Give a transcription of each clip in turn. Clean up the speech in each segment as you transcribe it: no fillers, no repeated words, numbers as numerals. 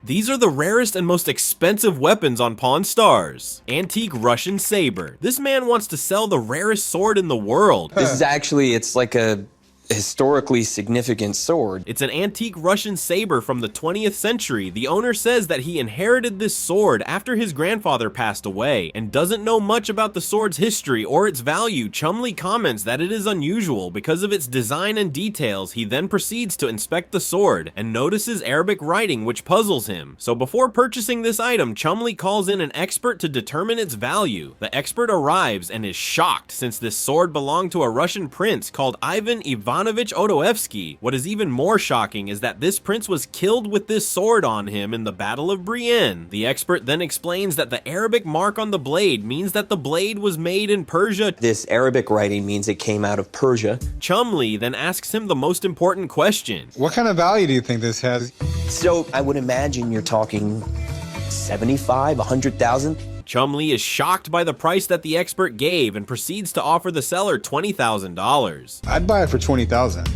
These are the rarest and most expensive weapons on Pawn Stars. Antique Russian Saber. This man wants to sell the rarest sword in the world. This is actually, it's like a historically significant sword. It's an antique Russian saber from the 20th century. The owner says that he inherited this sword after his grandfather passed away and doesn't know much about the sword's history or its value. Chumley comments that it is unusual because of its design and details. He then proceeds to inspect the sword and notices Arabic writing, which puzzles him. So before purchasing this item, Chumley calls in an expert to determine its value. The expert arrives and is shocked since this sword belonged to a Russian prince called Ivan Ivanovich Odoevsky. What is even more shocking is that this prince was killed with this sword on him in the Battle of Brienne. The expert then explains that the Arabic mark on the blade means that the blade was made in Persia. This Arabic writing means it came out of Persia. Chumley then asks him the most important question. What kind of value do you think this has? So I would imagine you're talking 75, 100,000. Chumley is shocked by the price that the expert gave and proceeds to offer the seller $20,000. I'd buy it for 20,000.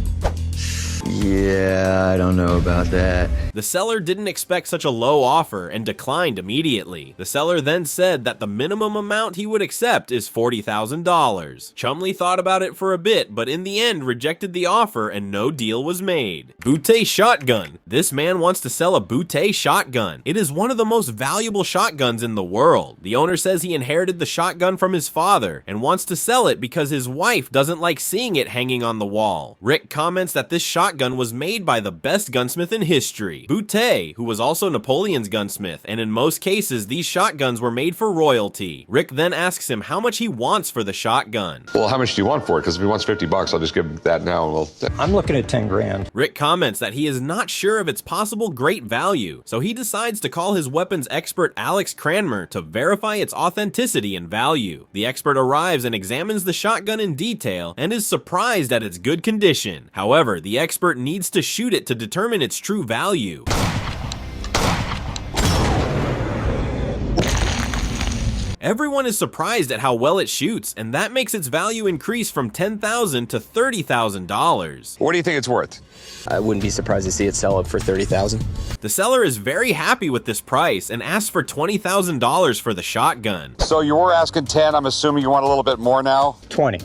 Yeah, I don't know about that. The seller didn't expect such a low offer and declined immediately. The seller then said that the minimum amount he would accept is $40,000. Chumley thought about it for a bit, but in the end rejected the offer and no deal was made. Boutet Shotgun. This man wants to sell a Boutet shotgun. It is one of the most valuable shotguns in the world. The owner says he inherited the shotgun from his father and wants to sell it because his wife doesn't like seeing it hanging on the wall. Rick comments that this shotgun was made by the best gunsmith in history, Boutet, who was also Napoleon's gunsmith, and in most cases these shotguns were made for royalty. Rick then asks him how much he wants for the shotgun. Well, how much do you want for it? Because if he wants 50 bucks, I'll just give him that now and we'll... I'm looking at 10 grand. Rick comments that he is not sure of its possible great value, so he decides to call his weapons expert Alex Cranmer to verify its authenticity and value. The expert arrives and examines the shotgun in detail and is surprised at its good condition. However, the expert needs to shoot it to determine its true value. Everyone is surprised at how well it shoots, and that makes its value increase from $10,000 to $30,000. What do you think it's worth? I wouldn't be surprised to see it sell up for 30,000. The seller is very happy with this price and asks for $20,000 for the shotgun. So you were asking 10, I'm assuming you want a little bit more now? 20.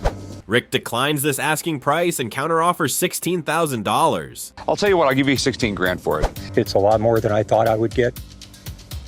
Rick declines this asking price and counteroffers $16,000. I'll tell you what, I'll give you 16 grand for it. It's a lot more than I thought I would get.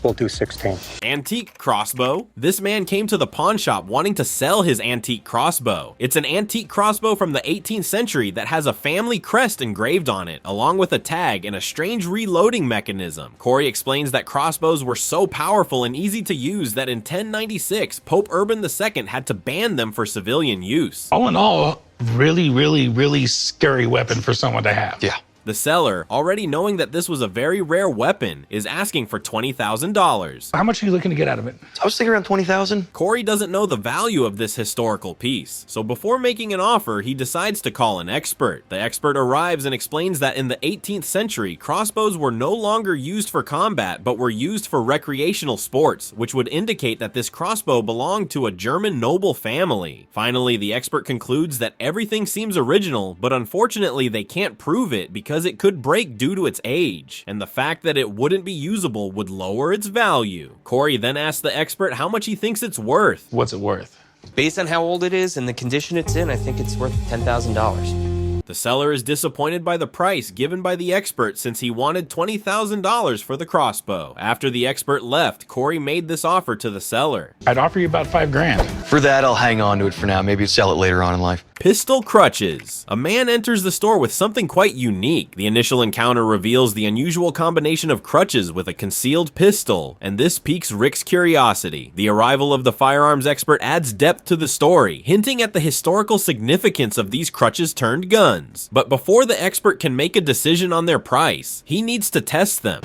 We'll do 16. Antique crossbow. This man came to the pawn shop wanting to sell his antique crossbow. It's an antique crossbow from the 18th century that has a family crest engraved on it, along with a tag and a strange reloading mechanism. Corey explains that crossbows were so powerful and easy to use that in 1096, Pope Urban II had to ban them for civilian use. All in all, really scary weapon for someone to have. Yeah. The seller, already knowing that this was a very rare weapon, is asking for $20,000. How much are you looking to get out of it? I was thinking around 20,000. Corey doesn't know the value of this historical piece, so before making an offer, he decides to call an expert. The expert arrives and explains that in the 18th century, crossbows were no longer used for combat, but were used for recreational sports, which would indicate that this crossbow belonged to a German noble family. Finally, the expert concludes that everything seems original, but unfortunately they can't prove it because it could break due to its age, and the fact that it wouldn't be usable would lower its value. Corey then asks the expert how much he thinks it's worth. What's it worth? Based on how old it is and the condition it's in, I think it's worth $10,000. The seller is disappointed by the price given by the expert since he wanted $20,000 for the crossbow. After the expert left, Corey made this offer to the seller. I'd offer you about 5 grand. For that, I'll hang on to it for now. Maybe sell it later on in life. Pistol Crutches. A man enters the store with something quite unique. The initial encounter reveals the unusual combination of crutches with a concealed pistol, and this piques Rick's curiosity. The arrival of the firearms expert adds depth to the story, hinting at the historical significance of these crutches turned guns. But before the expert can make a decision on their price, he needs to test them.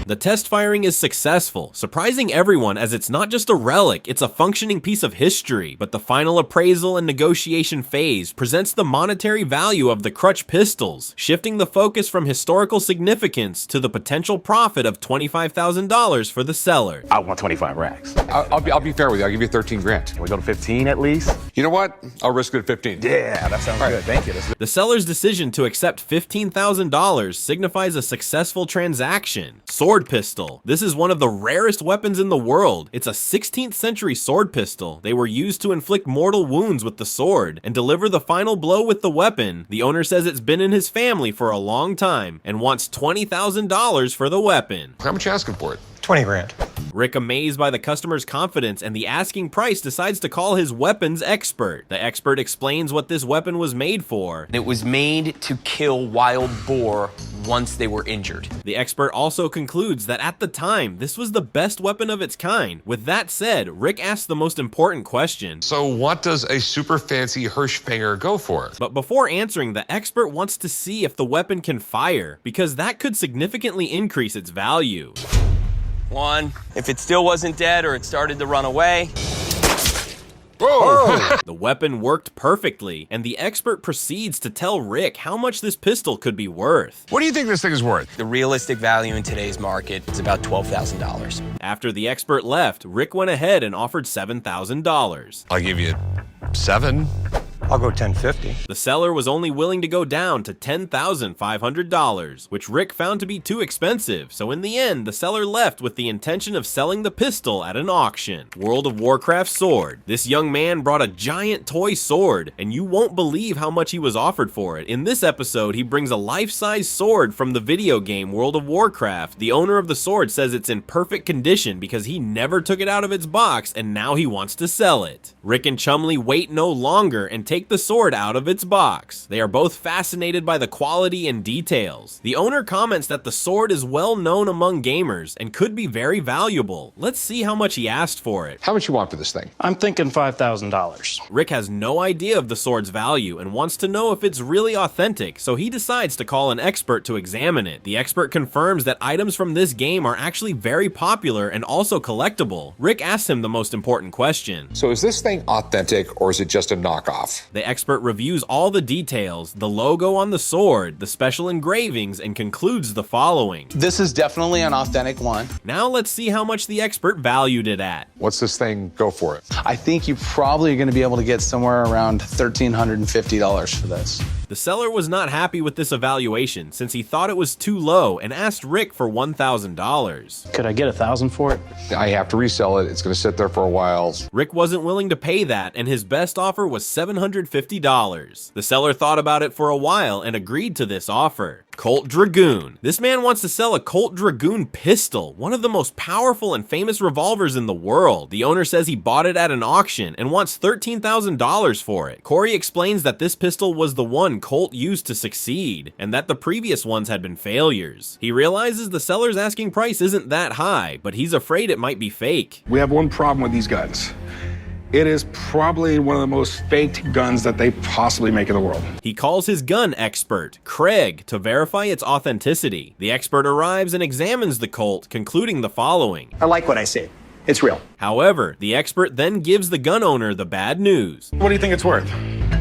The test firing is successful, surprising everyone as it's not just a relic, it's a functioning piece of history, but the final appraisal and negotiation phase presents the monetary value of the Crutch pistols, shifting the focus from historical significance to the potential profit of $25,000 for the seller. I want 25 racks. I'll be fair with you. I'll give you 13 grand. Can we go to 15 at least? You know what? I'll risk it at 15. Yeah, that sounds good. Thank you. The seller's decision to accept $15,000 signifies a successful transaction. Sword pistol. This is one of the rarest weapons in the world. It's a 16th century sword pistol. They were used to inflict mortal wounds with the sword and deliver the final blow with the weapon. The owner says it's been in his family for a long time and wants $20,000 for the weapon. How much you asking for it? 20 grand. Rick, amazed by the customer's confidence and the asking price, decides to call his weapons expert. The expert explains what this weapon was made for. It was made to kill wild boar once they were injured. The expert also concludes that at the time, this was the best weapon of its kind. With that said, Rick asks the most important question. So what does a super fancy Hirschfanger go for? But before answering, the expert wants to see if the weapon can fire, because that could significantly increase its value. 1. If it still wasn't dead or it started to run away. Whoa! The weapon worked perfectly, and the expert proceeds to tell Rick how much this pistol could be worth. What do you think this thing is worth? The realistic value in today's market is about $12,000. After the expert left, Rick went ahead and offered $7,000. I'll give you 7. I'll go 1050. The seller was only willing to go down to $10,500, which Rick found to be too expensive, so in the end, the seller left with the intention of selling the pistol at an auction. World of Warcraft sword. This young man brought a giant toy sword, and you won't believe how much he was offered for it. In this episode, he brings a life-size sword from the video game World of Warcraft. The owner of the sword says it's in perfect condition because he never took it out of its box, and now he wants to sell it. Rick and Chumley wait no longer and take the sword out of its box. They are both fascinated by the quality and details. The owner comments that the sword is well known among gamers and could be very valuable. Let's see how much he asked for it. How much you want for this thing? I'm thinking $5,000. Rick has no idea of the sword's value and wants to know if it's really authentic, so he decides to call an expert to examine it. The expert confirms that items from this game are actually very popular and also collectible. Rick asks him the most important question. So is this thing authentic or is it just a knockoff? The expert reviews all the details, the logo on the sword, the special engravings, and concludes the following. This is definitely an authentic one. Now let's see how much the expert valued it at. What's this thing go for it? I think you probably are going to be able to get somewhere around $1,350 for this. The seller was not happy with this evaluation since he thought it was too low and asked Rick for $1,000. Could I get $1,000 for it? I have to resell it. It's going to sit there for a while. Rick wasn't willing to pay that, and his best offer was $750. The seller thought about it for a while and agreed to this offer. Colt Dragoon. This man wants to sell a Colt Dragoon pistol, one of the most powerful and famous revolvers in the world. The owner says he bought it at an auction and wants $13,000 for it. Corey explains that this pistol was the one Colt used to succeed, and that the previous ones had been failures. He realizes the seller's asking price isn't that high, but he's afraid it might be fake. We have one problem with these guns. It is probably one of the most faked guns that they possibly make in the world. He calls his gun expert, Craig, to verify its authenticity. The expert arrives and examines the Colt, concluding the following. I like what I see. It's real. However, the expert then gives the gun owner the bad news. What do you think it's worth?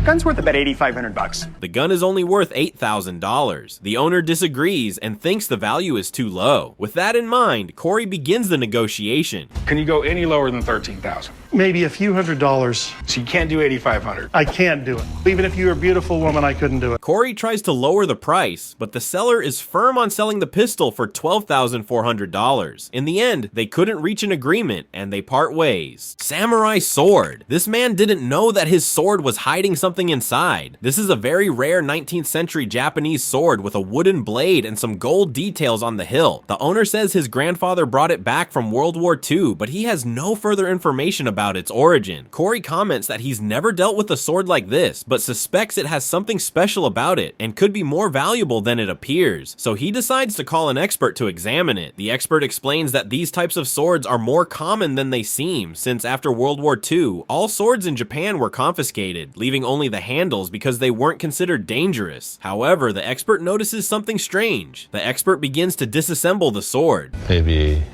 Gun's worth about $8,500. The gun is only worth $8,000. The owner disagrees and thinks the value is too low. With that in mind, Corey begins the negotiation. Can you go any lower than $13,000? Maybe a few $100s. So you can't do $8,500. I can't do it. Even if you were a beautiful woman, I couldn't do it. Corey tries to lower the price, but the seller is firm on selling the pistol for $12,400. In the end, they couldn't reach an agreement and they part ways. Samurai sword. This man didn't know that his sword was hiding something inside. This is a very rare 19th century Japanese sword with a wooden blade and some gold details on the hilt. The owner says his grandfather brought it back from World War II, but he has no further information about its origin. Corey comments that he's never dealt with a sword like this, but suspects it has something special about it and could be more valuable than it appears. So he decides to call an expert to examine it. The expert explains that these types of swords are more common than they seem, since after World War II, all swords in Japan were confiscated, leaving only only the handles because they weren't considered dangerous. However, the expert notices something strange. The expert begins to disassemble the sword. Maybe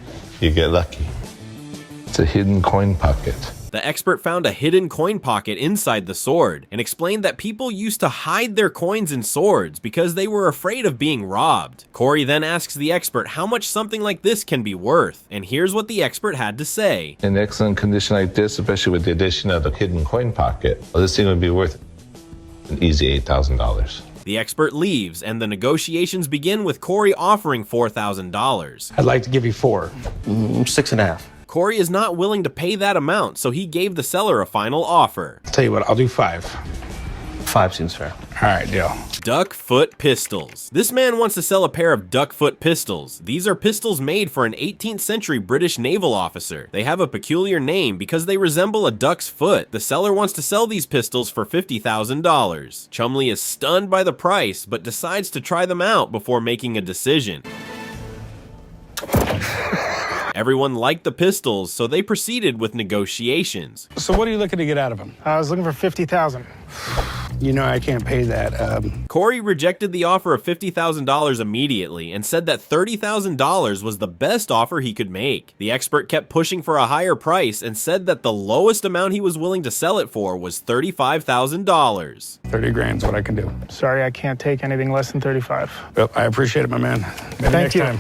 you get lucky. It's a hidden coin pocket. The expert found a hidden coin pocket inside the sword and explained that people used to hide their coins in swords because they were afraid of being robbed. Corey then asks the expert how much something like this can be worth, and here's what the expert had to say. In excellent condition like this, especially with the addition of the hidden coin pocket, well, this thing would be worth an easy $8,000. The expert leaves, and the negotiations begin with Corey offering $4,000. I'd like to give you 4. 6.5. Corey is not willing to pay that amount, so he gave the seller a final offer. Tell you what, I'll do 5. 5 seems fair. All right, deal. Duck foot pistols. This man wants to sell a pair of duck foot pistols. These are pistols made for an 18th century British naval officer. They have a peculiar name because they resemble a duck's foot. The seller wants to sell these pistols for $50,000. Chumley is stunned by the price, but decides to try them out before making a decision. Everyone liked the pistols, so they proceeded with negotiations. So what are you looking to get out of him? I was looking for $50,000. You know I can't pay that. Corey rejected the offer of $50,000 immediately and said that $30,000 was the best offer he could make. The expert kept pushing for a higher price and said that the lowest amount he was willing to sell it for was $35,000. 30 grand's what I can do. Sorry, I can't take anything less than 35. Well, I appreciate it, my man. Maybe Thank next you. time.